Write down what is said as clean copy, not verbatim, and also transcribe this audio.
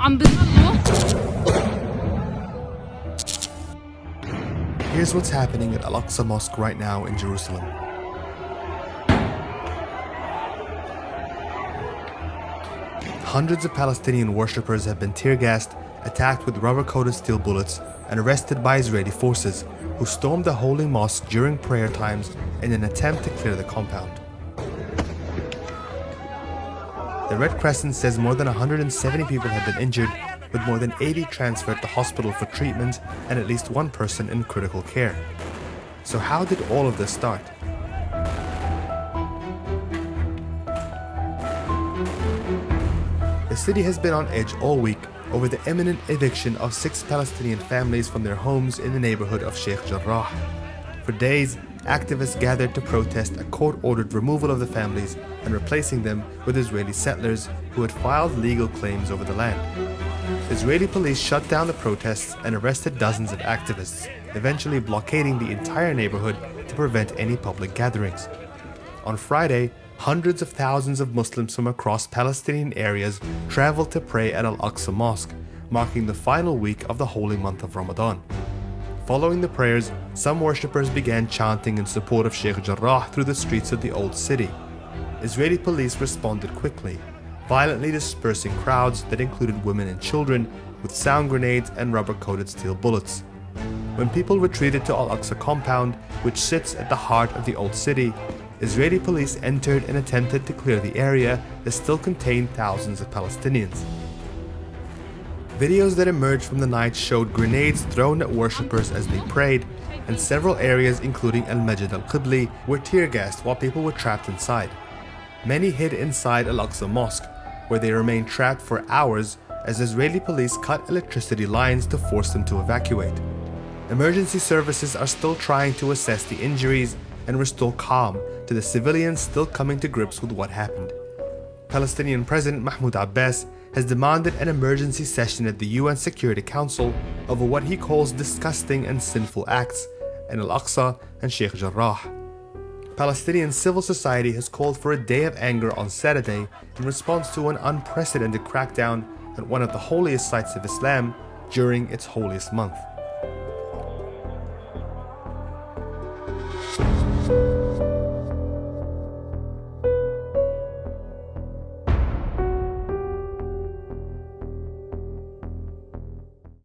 عم بضلوا. Here's what's happening at Al-Aqsa Mosque right now in Jerusalem. Hundreds of Palestinian worshippers have been tear-gassed, attacked with rubber-coated steel bullets, and arrested by Israeli forces, who stormed the holy mosque during prayer times in an attempt to clear the compound. The Red Crescent says more than 170 people have been injured, with more than 80 transferred to hospital for treatment and at least one person in critical care. So how did all of this start? The city has been on edge all week over the imminent eviction of 6 Palestinian families from their homes in the neighborhood of Sheikh Jarrah. For days, activists gathered to protest a court-ordered removal of the families and replacing them with Israeli settlers who had filed legal claims over the land. Israeli police shut down the protests and arrested dozens of activists, eventually blockading the entire neighborhood to prevent any public gatherings. On Friday, hundreds of thousands of Muslims from across Palestinian areas traveled to pray at Al-Aqsa Mosque, marking the final week of the holy month of Ramadan. Following the prayers, some worshippers began chanting in support of Sheikh Jarrah through the streets of the old city. Israeli police responded quickly, violently dispersing crowds that included women and children with sound grenades and rubber-coated steel bullets. When people retreated to Al-Aqsa compound, which sits at the heart of the old city, Israeli police entered and attempted to clear the area that still contained thousands of Palestinians. Videos that emerged from the night showed grenades thrown at worshippers as they prayed, and several areas including Al-Masjid Al-Qibli were tear-gassed while people were trapped inside. Many hid inside Al-Aqsa Mosque, where they remained trapped for hours as Israeli police cut electricity lines to force them to evacuate. Emergency services are still trying to assess the injuries and restore calm to the civilians still coming to grips with what happened. Palestinian President Mahmoud Abbas has demanded an emergency session at the UN Security Council over what he calls disgusting and sinful acts in Al-Aqsa and Sheikh Jarrah. Palestinian civil society has called for a day of anger on Saturday in response to an unprecedented crackdown at one of the holiest sites of Islam during its holiest month.